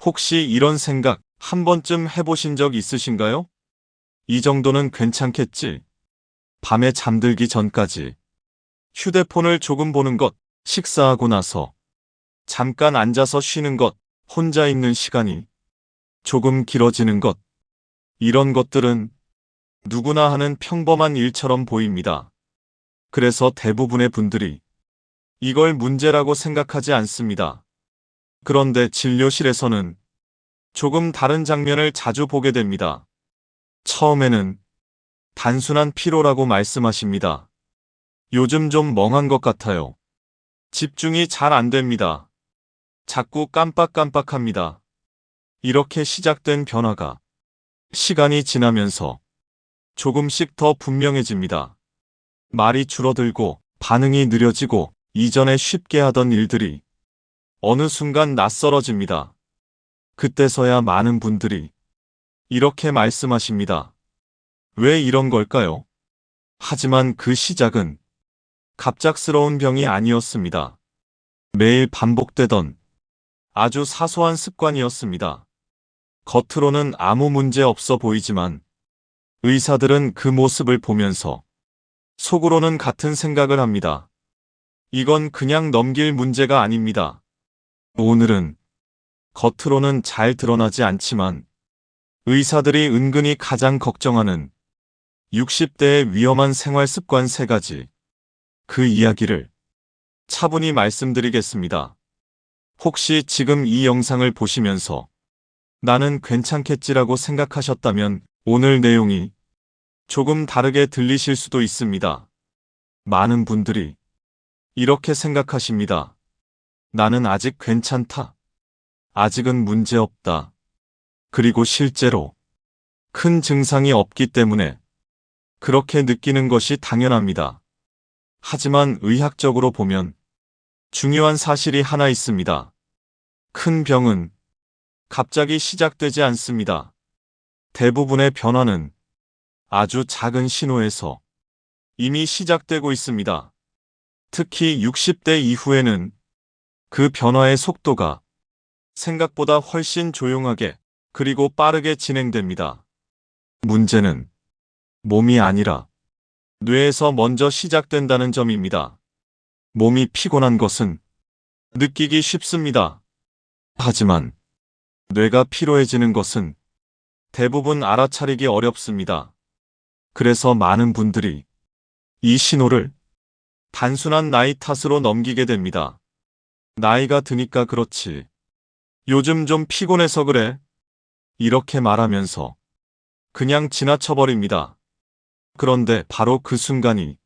혹시 이런 생각 한 번쯤 해보신 적 있으신가요? 이 정도는 괜찮겠지. 밤에 잠들기 전까지 휴대폰을 조금 보는 것, 식사하고 나서 잠깐 앉아서 쉬는 것, 혼자 있는 시간이 조금 길어지는 것, 이런 것들은 누구나 하는 평범한 일처럼 보입니다. 그래서 대부분의 분들이 이걸 문제라고 생각하지 않습니다. 그런데 진료실에서는 조금 다른 장면을 자주 보게 됩니다. 처음에는 단순한 피로라고 말씀하십니다. 요즘 좀 멍한 것 같아요. 집중이 잘 안 됩니다. 자꾸 깜빡깜빡합니다. 이렇게 시작된 변화가 시간이 지나면서 조금씩 더 분명해집니다. 말이 줄어들고 반응이 느려지고 이전에 쉽게 하던 일들이 어느 순간 낯설어집니다. 그때서야 많은 분들이 이렇게 말씀하십니다. 왜 이런 걸까요? 하지만 그 시작은 갑작스러운 병이 아니었습니다. 매일 반복되던 아주 사소한 습관이었습니다. 겉으로는 아무 문제 없어 보이지만 의사들은 그 모습을 보면서 속으로는 같은 생각을 합니다. 이건 그냥 넘길 문제가 아닙니다. 오늘은 겉으로는 잘 드러나지 않지만 의사들이 은근히 가장 걱정하는 60대의 위험한 생활 습관 3가지. 그 이야기를 차분히 말씀드리겠습니다. 혹시 지금 이 영상을 보시면서 나는 괜찮겠지라고 생각하셨다면 오늘 내용이 조금 다르게 들리실 수도 있습니다. 많은 분들이 이렇게 생각하십니다. 나는 아직 괜찮다. 아직은 문제없다. 그리고 실제로 큰 증상이 없기 때문에 그렇게 느끼는 것이 당연합니다. 하지만 의학적으로 보면 중요한 사실이 하나 있습니다. 큰 병은 갑자기 시작되지 않습니다. 대부분의 변화는 아주 작은 신호에서 이미 시작되고 있습니다. 특히 60대 이후에는 그 변화의 속도가 생각보다 훨씬 조용하게 그리고 빠르게 진행됩니다. 문제는 몸이 아니라 뇌에서 먼저 시작된다는 점입니다. 몸이 피곤한 것은 느끼기 쉽습니다. 하지만 뇌가 피로해지는 것은 대부분 알아차리기 어렵습니다. 그래서 많은 분들이 이 신호를 단순한 나이 탓으로 넘기게 됩니다. 나이가 드니까 그렇지. 요즘 좀 피곤해서 그래. 이렇게 말하면서 그냥 지나쳐버립니다. 그런데 바로 그 순간이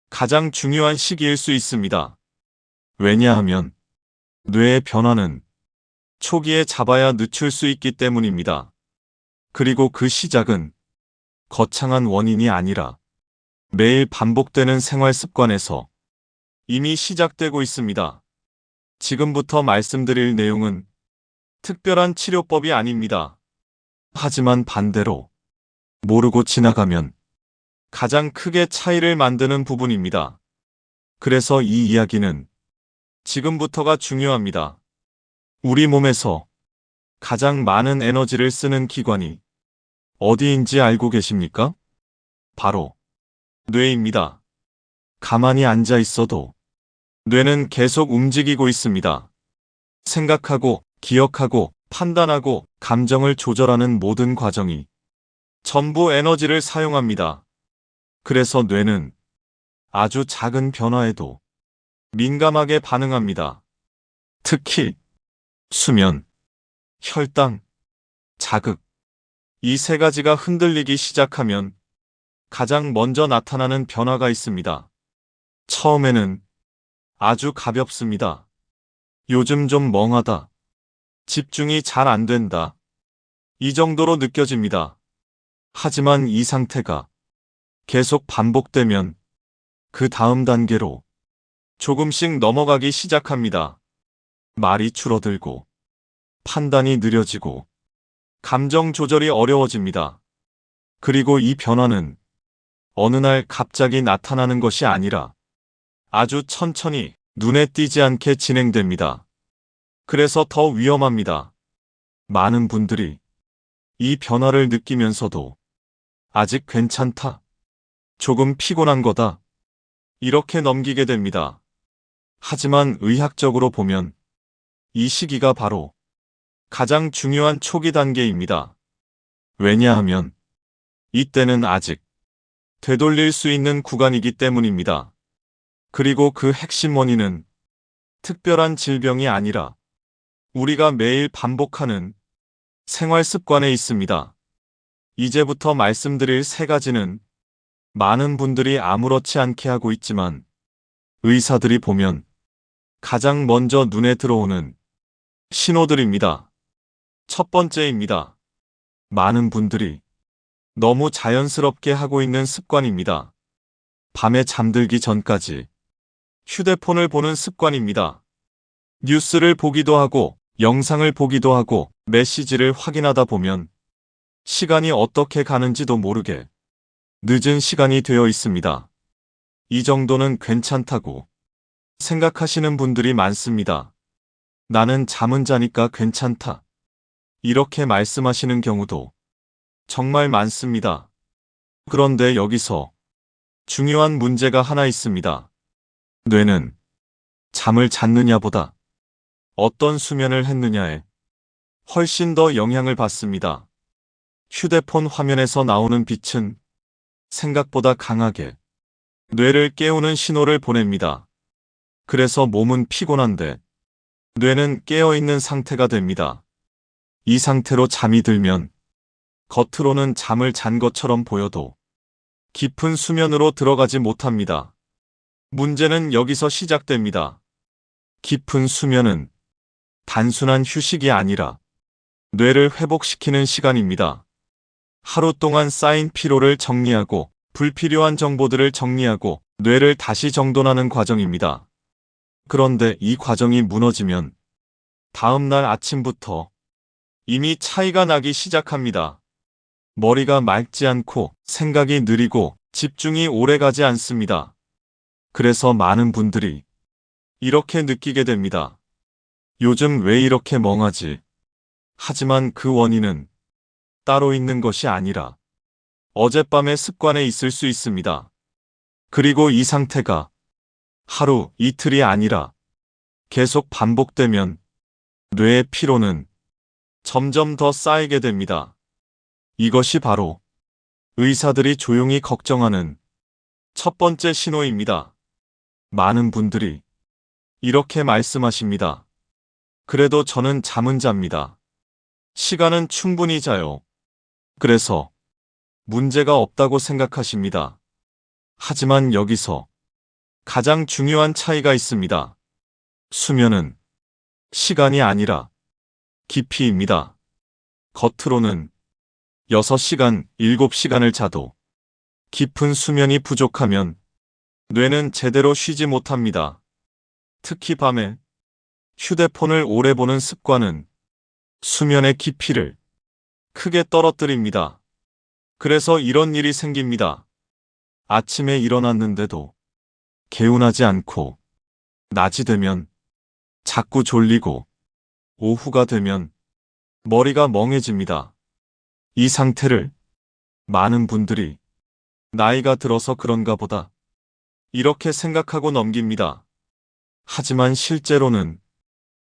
가장 중요한 시기일 수 있습니다. 왜냐하면 뇌의 변화는 초기에 잡아야 늦출 수 있기 때문입니다. 그리고 그 시작은 거창한 원인이 아니라 매일 반복되는 생활 습관에서 이미 시작되고 있습니다. 지금부터 말씀드릴 내용은 특별한 치료법이 아닙니다. 하지만 반대로 모르고 지나가면 가장 크게 차이를 만드는 부분입니다. 그래서 이 이야기는 지금부터가 중요합니다. 우리 몸에서 가장 많은 에너지를 쓰는 기관이 어디인지 알고 계십니까? 바로 뇌입니다. 가만히 앉아 있어도 뇌는 계속 움직이고 있습니다. 생각하고, 기억하고, 판단하고, 감정을 조절하는 모든 과정이 전부 에너지를 사용합니다. 그래서 뇌는 아주 작은 변화에도 민감하게 반응합니다. 특히 수면, 혈당, 자극, 이 3가지가 흔들리기 시작하면 가장 먼저 나타나는 변화가 있습니다. 처음에는 아주 가볍습니다. 요즘 좀 멍하다. 집중이 잘 안 된다. 이 정도로 느껴집니다. 하지만 이 상태가 계속 반복되면 그 다음 단계로 조금씩 넘어가기 시작합니다. 말이 줄어들고, 판단이 느려지고, 감정 조절이 어려워집니다. 그리고 이 변화는 어느 날 갑자기 나타나는 것이 아니라 아주 천천히 눈에 띄지 않게 진행됩니다. 그래서 더 위험합니다. 많은 분들이 이 변화를 느끼면서도 아직 괜찮다, 조금 피곤한 거다, 이렇게 넘기게 됩니다. 하지만 의학적으로 보면 이 시기가 바로 가장 중요한 초기 단계입니다. 왜냐하면 이때는 아직 되돌릴 수 있는 구간이기 때문입니다. 그리고 그 핵심 원인은 특별한 질병이 아니라 우리가 매일 반복하는 생활 습관에 있습니다. 이제부터 말씀드릴 세 가지는 많은 분들이 아무렇지 않게 하고 있지만 의사들이 보면 가장 먼저 눈에 들어오는 신호들입니다. 첫 번째입니다. 많은 분들이 너무 자연스럽게 하고 있는 습관입니다. 밤에 잠들기 전까지 휴대폰을 보는 습관입니다. 뉴스를 보기도 하고 영상을 보기도 하고 메시지를 확인하다 보면 시간이 어떻게 가는지도 모르게 늦은 시간이 되어 있습니다. 이 정도는 괜찮다고 생각하시는 분들이 많습니다. 나는 잠은 자니까 괜찮다, 이렇게 말씀하시는 경우도 정말 많습니다. 그런데 여기서 중요한 문제가 하나 있습니다. 뇌는 잠을 잤느냐보다 어떤 수면을 했느냐에 훨씬 더 영향을 받습니다. 휴대폰 화면에서 나오는 빛은 생각보다 강하게 뇌를 깨우는 신호를 보냅니다. 그래서 몸은 피곤한데 뇌는 깨어있는 상태가 됩니다. 이 상태로 잠이 들면 겉으로는 잠을 잔 것처럼 보여도 깊은 수면으로 들어가지 못합니다. 문제는 여기서 시작됩니다. 깊은 수면은 단순한 휴식이 아니라 뇌를 회복시키는 시간입니다. 하루 동안 쌓인 피로를 정리하고 불필요한 정보들을 정리하고 뇌를 다시 정돈하는 과정입니다. 그런데 이 과정이 무너지면 다음 날 아침부터 이미 차이가 나기 시작합니다. 머리가 맑지 않고 생각이 느리고 집중이 오래가지 않습니다. 그래서 많은 분들이 이렇게 느끼게 됩니다. 요즘 왜 이렇게 멍하지? 하지만 그 원인은 따로 있는 것이 아니라 어젯밤의 습관에 있을 수 있습니다. 그리고 이 상태가 하루, 이틀이 아니라 계속 반복되면 뇌의 피로는 점점 더 쌓이게 됩니다. 이것이 바로 의사들이 조용히 걱정하는 첫 번째 신호입니다. 많은 분들이 이렇게 말씀하십니다. 그래도 저는 잠은 잡니다. 시간은 충분히 자요. 그래서 문제가 없다고 생각하십니다. 하지만 여기서 가장 중요한 차이가 있습니다. 수면은 시간이 아니라 깊이입니다. 겉으로는 6시간, 7시간을 자도 깊은 수면이 부족하면 뇌는 제대로 쉬지 못합니다. 특히 밤에 휴대폰을 오래 보는 습관은 수면의 깊이를 크게 떨어뜨립니다. 그래서 이런 일이 생깁니다. 아침에 일어났는데도 개운하지 않고, 낮이 되면 자꾸 졸리고, 오후가 되면 머리가 멍해집니다. 이 상태를 많은 분들이 나이가 들어서 그런가 보다 이렇게 생각하고 넘깁니다. 하지만 실제로는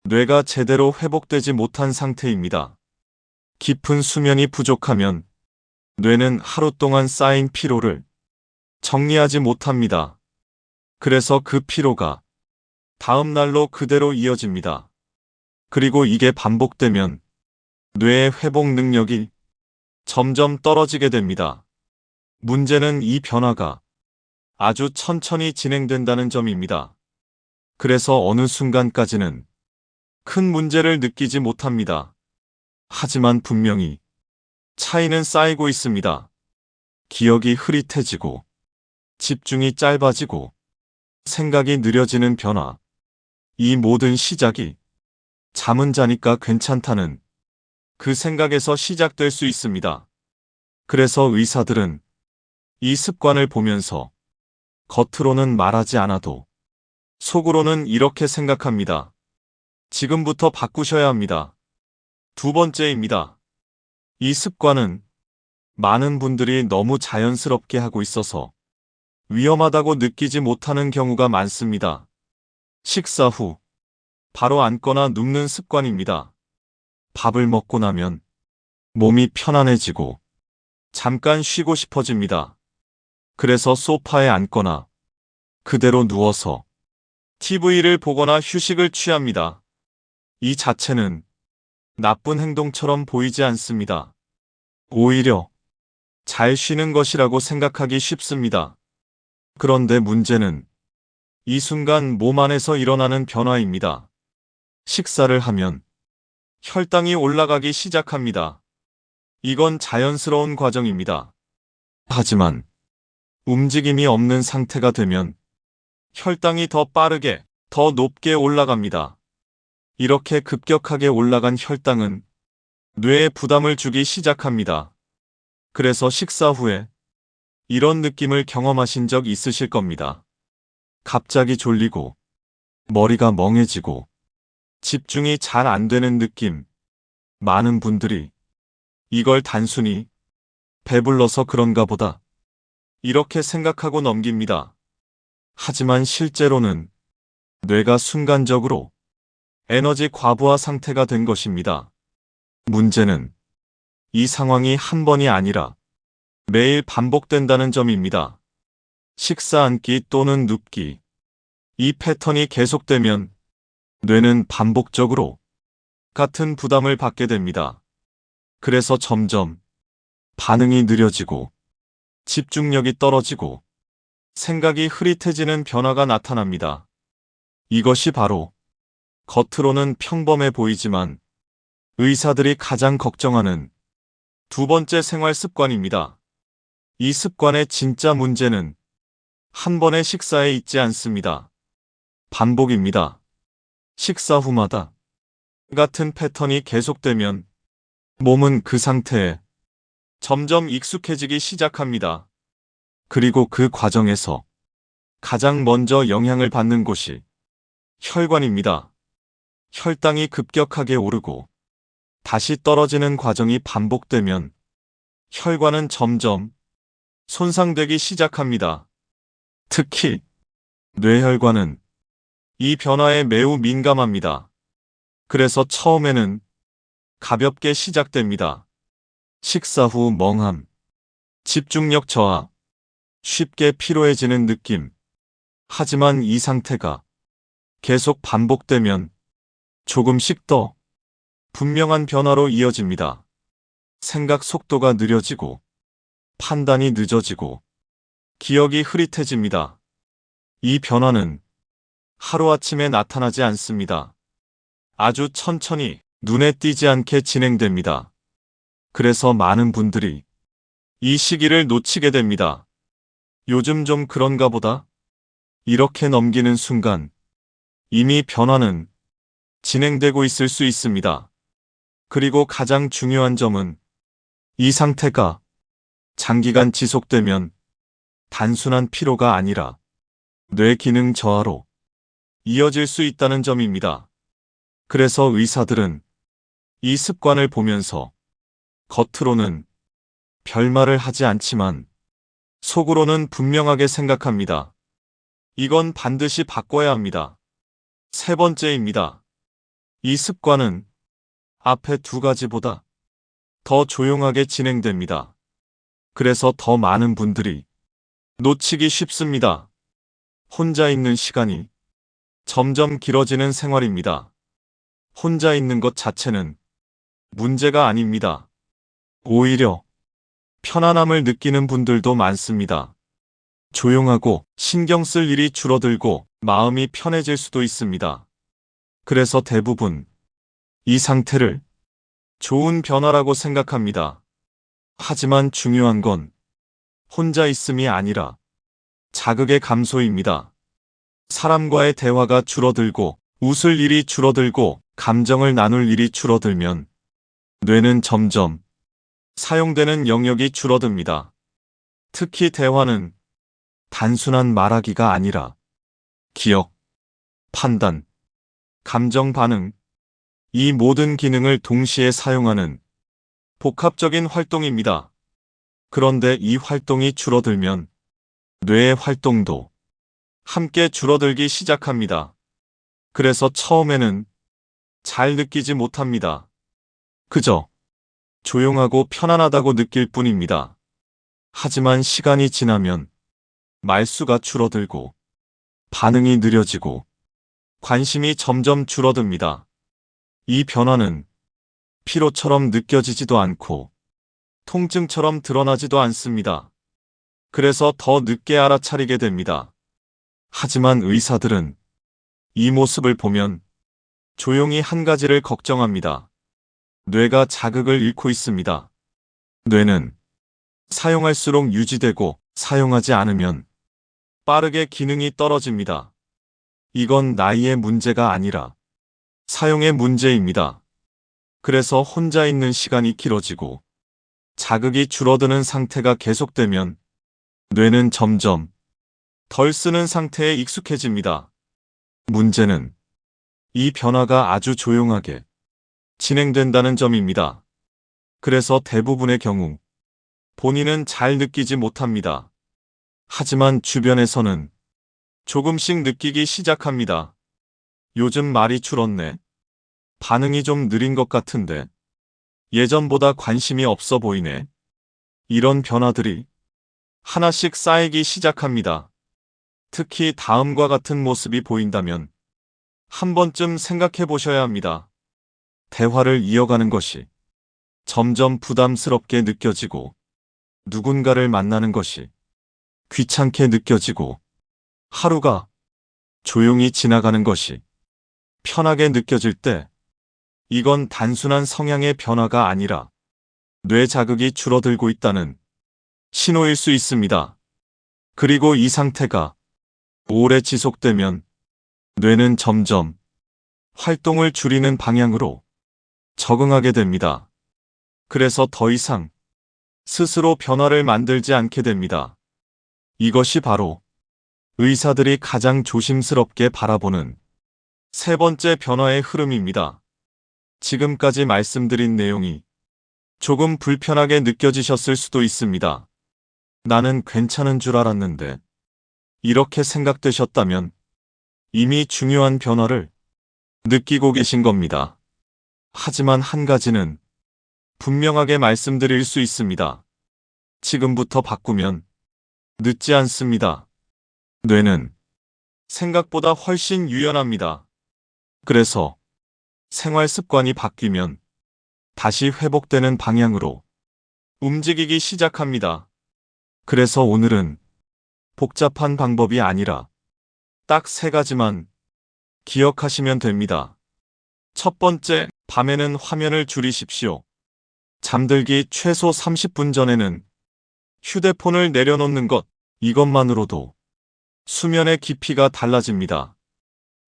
뇌가 제대로 회복되지 못한 상태입니다. 깊은 수면이 부족하면 뇌는 하루 동안 쌓인 피로를 정리하지 못합니다. 그래서 그 피로가 다음 날로 그대로 이어집니다. 그리고 이게 반복되면 뇌의 회복 능력이 점점 떨어지게 됩니다. 문제는 이 변화가 아주 천천히 진행된다는 점입니다. 그래서 어느 순간까지는 큰 문제를 느끼지 못합니다. 하지만 분명히 차이는 쌓이고 있습니다. 기억이 흐릿해지고, 집중이 짧아지고, 생각이 느려지는 변화. 이 모든 시작이 잠은 자니까 괜찮다는 그 생각에서 시작될 수 있습니다. 그래서 의사들은 이 습관을 보면서 겉으로는 말하지 않아도 속으로는 이렇게 생각합니다. 지금부터 바꾸셔야 합니다. 두 번째입니다. 이 습관은 많은 분들이 너무 자연스럽게 하고 있어서 위험하다고 느끼지 못하는 경우가 많습니다. 식사 후 바로 앉거나 눕는 습관입니다. 밥을 먹고 나면 몸이 편안해지고 잠깐 쉬고 싶어집니다. 그래서 소파에 앉거나 그대로 누워서 TV를 보거나 휴식을 취합니다. 이 자체는 나쁜 행동처럼 보이지 않습니다. 오히려 잘 쉬는 것이라고 생각하기 쉽습니다. 그런데 문제는 이 순간 몸 안에서 일어나는 변화입니다. 식사를 하면 혈당이 올라가기 시작합니다. 이건 자연스러운 과정입니다. 하지만 움직임이 없는 상태가 되면 혈당이 더 빠르게, 더 높게 올라갑니다. 이렇게 급격하게 올라간 혈당은 뇌에 부담을 주기 시작합니다. 그래서 식사 후에 이런 느낌을 경험하신 적 있으실 겁니다. 갑자기 졸리고 머리가 멍해지고 집중이 잘 안 되는 느낌. 많은 분들이 이걸 단순히 배불러서 그런가 보다 이렇게 생각하고 넘깁니다. 하지만 실제로는 뇌가 순간적으로 에너지 과부하 상태가 된 것입니다. 문제는 이 상황이 한 번이 아니라 매일 반복된다는 점입니다. 식사 앉기 또는 눕기. 이 패턴이 계속되면 뇌는 반복적으로 같은 부담을 받게 됩니다. 그래서 점점 반응이 느려지고 집중력이 떨어지고 생각이 흐릿해지는 변화가 나타납니다. 이것이 바로 겉으로는 평범해 보이지만 의사들이 가장 걱정하는 두 번째 생활 습관입니다. 이 습관의 진짜 문제는 한 번의 식사에 있지 않습니다. 반복입니다. 식사 후마다 같은 패턴이 계속되면 몸은 그 상태에 점점 익숙해지기 시작합니다. 그리고 그 과정에서 가장 먼저 영향을 받는 곳이 혈관입니다. 혈당이 급격하게 오르고 다시 떨어지는 과정이 반복되면 혈관은 점점 손상되기 시작합니다. 특히 뇌혈관은 이 변화에 매우 민감합니다. 그래서 처음에는 가볍게 시작됩니다. 식사 후 멍함, 집중력 저하, 쉽게 피로해지는 느낌. 하지만 이 상태가 계속 반복되면 조금씩 더 분명한 변화로 이어집니다. 생각 속도가 느려지고 판단이 늦어지고 기억이 흐릿해집니다. 이 변화는 하루아침에 나타나지 않습니다. 아주 천천히 눈에 띄지 않게 진행됩니다. 그래서 많은 분들이 이 시기를 놓치게 됩니다. 요즘 좀 그런가 보다. 이렇게 넘기는 순간 이미 변화는 진행되고 있을 수 있습니다. 그리고 가장 중요한 점은 이 상태가 장기간 지속되면 단순한 피로가 아니라 뇌 기능 저하로 이어질 수 있다는 점입니다. 그래서 의사들은 이 습관을 보면서 겉으로는 별말을 하지 않지만 속으로는 분명하게 생각합니다. 이건 반드시 바꿔야 합니다. 세 번째입니다. 이 습관은 앞에 두 가지보다 더 조용하게 진행됩니다. 그래서 더 많은 분들이 놓치기 쉽습니다. 혼자 있는 시간이 점점 길어지는 생활입니다. 혼자 있는 것 자체는 문제가 아닙니다. 오히려 편안함을 느끼는 분들도 많습니다. 조용하고 신경 쓸 일이 줄어들고 마음이 편해질 수도 있습니다. 그래서 대부분 이 상태를 좋은 변화라고 생각합니다. 하지만 중요한 건 혼자 있음이 아니라 자극의 감소입니다. 사람과의 대화가 줄어들고 웃을 일이 줄어들고 감정을 나눌 일이 줄어들면 뇌는 점점 사용되는 영역이 줄어듭니다. 특히 대화는 단순한 말하기가 아니라 기억, 판단, 감정 반응, 이 모든 기능을 동시에 사용하는 복합적인 활동입니다. 그런데 이 활동이 줄어들면 뇌의 활동도 함께 줄어들기 시작합니다. 그래서 처음에는 잘 느끼지 못합니다. 그저 조용하고 편안하다고 느낄 뿐입니다. 하지만 시간이 지나면 말수가 줄어들고 반응이 느려지고 관심이 점점 줄어듭니다. 이 변화는 피로처럼 느껴지지도 않고 통증처럼 드러나지도 않습니다. 그래서 더 늦게 알아차리게 됩니다. 하지만 의사들은 이 모습을 보면 조용히 한 가지를 걱정합니다. 뇌가 자극을 잃고 있습니다. 뇌는 사용할수록 유지되고 사용하지 않으면 빠르게 기능이 떨어집니다. 이건 나이의 문제가 아니라 사용의 문제입니다. 그래서 혼자 있는 시간이 길어지고 자극이 줄어드는 상태가 계속되면 뇌는 점점 덜 쓰는 상태에 익숙해집니다. 문제는 이 변화가 아주 조용하게 진행된다는 점입니다. 그래서 대부분의 경우 본인은 잘 느끼지 못합니다. 하지만 주변에서는 조금씩 느끼기 시작합니다. 요즘 말이 줄었네. 반응이 좀 느린 것 같은데. 예전보다 관심이 없어 보이네. 이런 변화들이 하나씩 쌓이기 시작합니다. 특히 다음과 같은 모습이 보인다면 한 번쯤 생각해 보셔야 합니다. 대화를 이어가는 것이 점점 부담스럽게 느껴지고 누군가를 만나는 것이 귀찮게 느껴지고 하루가 조용히 지나가는 것이 편하게 느껴질 때 이건 단순한 성향의 변화가 아니라 뇌 자극이 줄어들고 있다는 신호일 수 있습니다. 그리고 이 상태가 오래 지속되면 뇌는 점점 활동을 줄이는 방향으로 적응하게 됩니다. 그래서 더 이상 스스로 변화를 만들지 않게 됩니다. 이것이 바로 의사들이 가장 조심스럽게 바라보는 세 번째 변화의 흐름입니다. 지금까지 말씀드린 내용이 조금 불편하게 느껴지셨을 수도 있습니다. 나는 괜찮은 줄 알았는데 이렇게 생각되셨다면 이미 중요한 변화를 느끼고 계신 겁니다. 하지만 한 가지는 분명하게 말씀드릴 수 있습니다. 지금부터 바꾸면 늦지 않습니다. 뇌는 생각보다 훨씬 유연합니다. 그래서 생활 습관이 바뀌면 다시 회복되는 방향으로 움직이기 시작합니다. 그래서 오늘은 복잡한 방법이 아니라 딱 세 가지만 기억하시면 됩니다. 첫 번째, 밤에는 화면을 줄이십시오. 잠들기 최소 30분 전에는 휴대폰을 내려놓는 것, 이것만으로도 수면의 깊이가 달라집니다.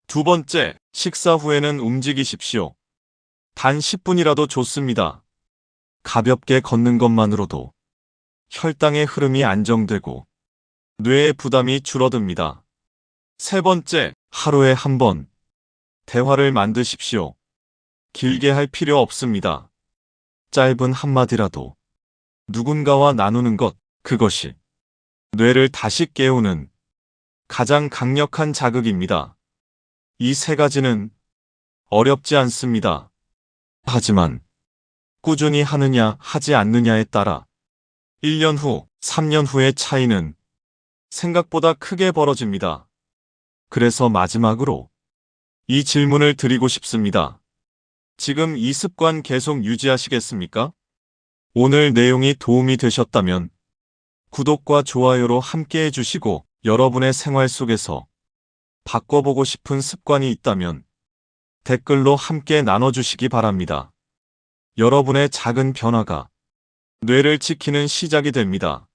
두 번째, 식사 후에는 움직이십시오. 단 10분이라도 좋습니다. 가볍게 걷는 것만으로도 혈당의 흐름이 안정되고 뇌의 부담이 줄어듭니다. 세 번째, 하루에 한 번 대화를 만드십시오. 길게 할 필요 없습니다. 짧은 한마디라도 누군가와 나누는 것, 그것이 뇌를 다시 깨우는 가장 강력한 자극입니다. 이 세 가지는 어렵지 않습니다. 하지만 꾸준히 하느냐 하지 않느냐에 따라 1년 후, 3년 후의 차이는 생각보다 크게 벌어집니다. 그래서 마지막으로 이 질문을 드리고 싶습니다. 지금 이 습관 계속 유지하시겠습니까? 오늘 내용이 도움이 되셨다면 구독과 좋아요로 함께 해주시고 여러분의 생활 속에서 바꿔보고 싶은 습관이 있다면 댓글로 함께 나눠주시기 바랍니다. 여러분의 작은 변화가 뇌를 지키는 시작이 됩니다.